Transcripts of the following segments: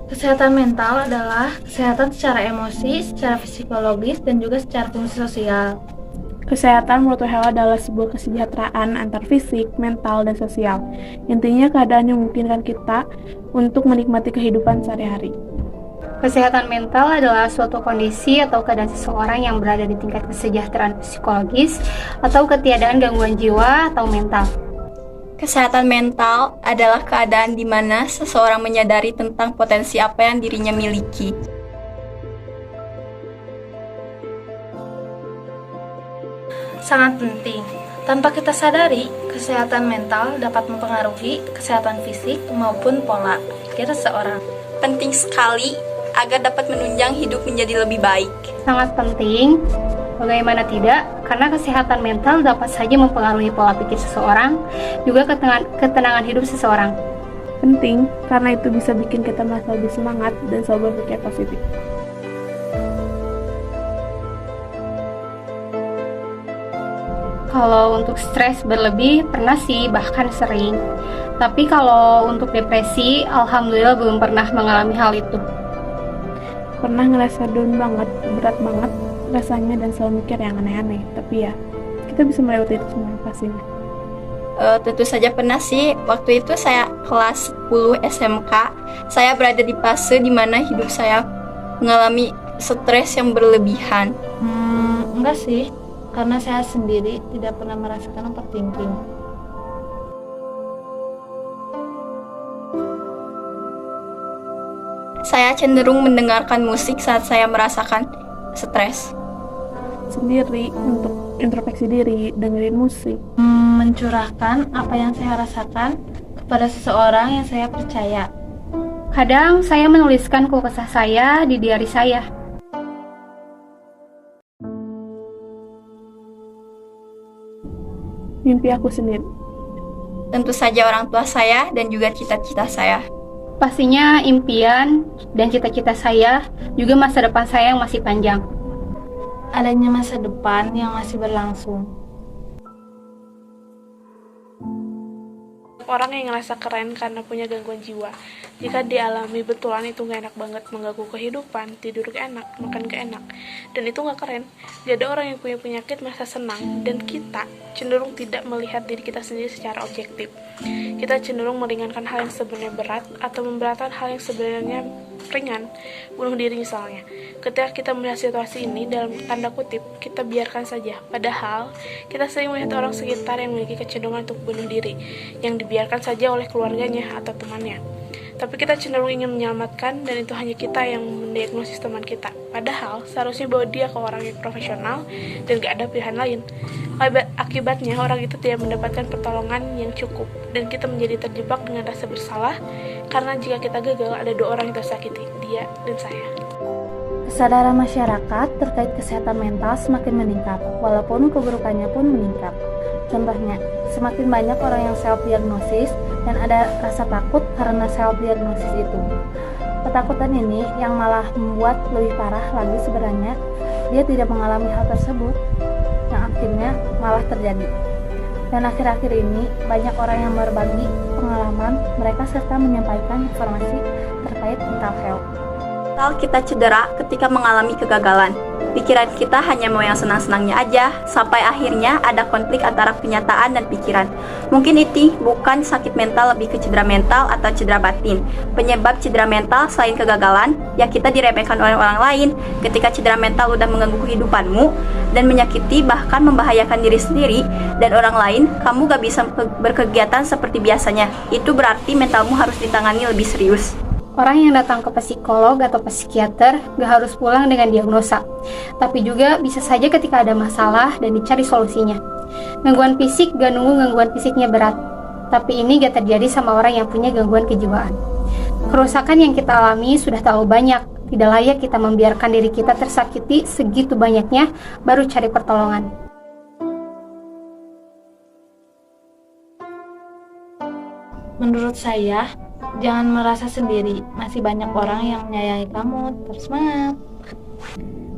Kesehatan mental adalah kesehatan secara emosi, secara psikologis, dan juga secara fungsi sosial. Kesehatan menurut WHO adalah sebuah kesejahteraan antar fisik, mental, dan sosial. Intinya keadaan yang memungkinkan kita untuk menikmati kehidupan sehari-hari. Kesehatan mental adalah suatu kondisi atau keadaan seseorang yang berada di tingkat kesejahteraan psikologis atau ketiadaan gangguan jiwa atau mental. Kesehatan mental adalah keadaan di mana seseorang menyadari tentang potensi apa yang dirinya miliki. Sangat penting. Tanpa kita sadari, kesehatan mental dapat mempengaruhi kesehatan fisik maupun pola pikir seseorang. Penting sekali agar dapat menunjang hidup menjadi lebih baik. Sangat penting, bagaimana tidak, karena kesehatan mental dapat saja mempengaruhi pola pikir seseorang, juga ketenangan hidup seseorang. Penting karena itu bisa bikin kita merasa lebih semangat dan selalu berpikir positif. Kalau untuk stres berlebih, pernah sih, bahkan sering. Tapi kalau untuk depresi, alhamdulillah belum pernah mengalami hal itu. Pernah ngerasa down banget, berat banget rasanya dan selalu mikir yang aneh-aneh. Tapi ya, kita bisa melewati itu semua pastinya. Tentu saja pernah sih. Waktu itu saya kelas 10 SMK. Saya berada di fase di mana hidup saya mengalami stres yang berlebihan. Enggak sih, karena saya sendiri tidak pernah merasakan overthinking. Saya cenderung mendengarkan musik saat saya merasakan stres. Sendiri untuk introspeksi diri, dengerin musik. Mencurahkan apa yang saya rasakan kepada seseorang yang saya percaya. Kadang saya menuliskan keluh kesah saya di diari saya. Mimpi aku sendiri. Tentu saja orang tua saya dan juga cita-cita saya. Pastinya impian dan cita-cita saya, juga masa depan saya yang masih panjang. Adanya masa depan yang masih berlangsung. Orang yang ngerasa keren karena punya gangguan jiwa. Jika dialami betulan itu gak enak banget, mengganggu kehidupan, tidur gak enak, makan gak enak, dan itu gak keren. Gak ada orang yang punya penyakit merasa senang, dan kita cenderung tidak melihat diri kita sendiri secara objektif. Kita cenderung meringankan hal yang sebenarnya berat atau memberatkan hal yang sebenarnya ringan, bunuh diri misalnya. Ketika kita melihat situasi ini dalam tanda kutip, kita biarkan saja. Padahal, kita sering melihat orang sekitar yang memiliki kecenderungan untuk bunuh diri, yang dibiarkan saja oleh keluarganya atau temannya. Tapi kita cenderung ingin menyelamatkan, dan itu hanya kita yang mendiagnosis teman kita. Padahal, seharusnya bawa dia ke orang yang profesional dan gak ada pilihan lain. Akibatnya, orang itu tidak mendapatkan pertolongan yang cukup, dan kita menjadi terjebak dengan rasa bersalah, karena jika kita gagal, ada dua orang yang tersakiti, dia dan saya. Kesadaran masyarakat terkait kesehatan mental semakin meningkat, walaupun keburukannya pun meningkat. Contohnya, semakin banyak orang yang self-diagnosis dan ada rasa takut karena self-diagnosis itu. Ketakutan ini yang malah membuat lebih parah lagi sebenarnya, dia tidak mengalami hal tersebut, yang akhirnya malah terjadi. Dan akhir-akhir ini, banyak orang yang berbagi pengalaman mereka serta menyampaikan informasi terkait mental health. Misal kita cedera ketika mengalami kegagalan. Pikiran kita hanya mau yang senang-senangnya aja, sampai akhirnya ada konflik antara kenyataan dan pikiran. Mungkin itu bukan sakit mental, lebih ke cedera mental atau cedera batin. Penyebab cedera mental selain kegagalan, ya kita diremehkan oleh orang lain. Ketika cedera mental udah mengganggu kehidupanmu dan menyakiti bahkan membahayakan diri sendiri dan orang lain, kamu gak bisa berkegiatan seperti biasanya. Itu berarti mentalmu harus ditangani lebih serius. Orang yang datang ke psikolog atau psikiater gak harus pulang dengan diagnosa, tapi juga bisa saja ketika ada masalah dan dicari solusinya. Gangguan fisik gak nunggu gangguan fisiknya berat, tapi ini gak terjadi sama orang yang punya gangguan kejiwaan. Kerusakan yang kita alami sudah terlalu banyak, tidak layak kita membiarkan diri kita tersakiti segitu banyaknya baru cari pertolongan. Menurut saya, jangan merasa sendiri, masih banyak orang yang menyayangi kamu. Terus semangat.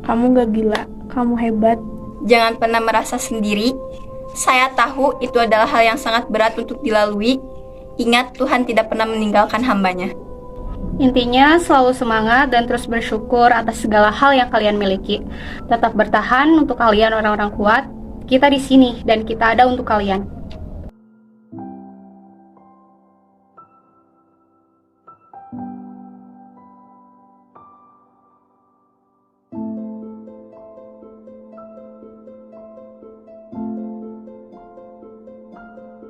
Kamu gak gila, kamu hebat. Jangan pernah merasa sendiri. Saya tahu itu adalah hal yang sangat berat untuk dilalui. Ingat, Tuhan tidak pernah meninggalkan hambanya. Intinya selalu semangat dan terus bersyukur atas segala hal yang kalian miliki. Tetap bertahan untuk kalian orang-orang kuat. Kita di sini dan kita ada untuk kalian.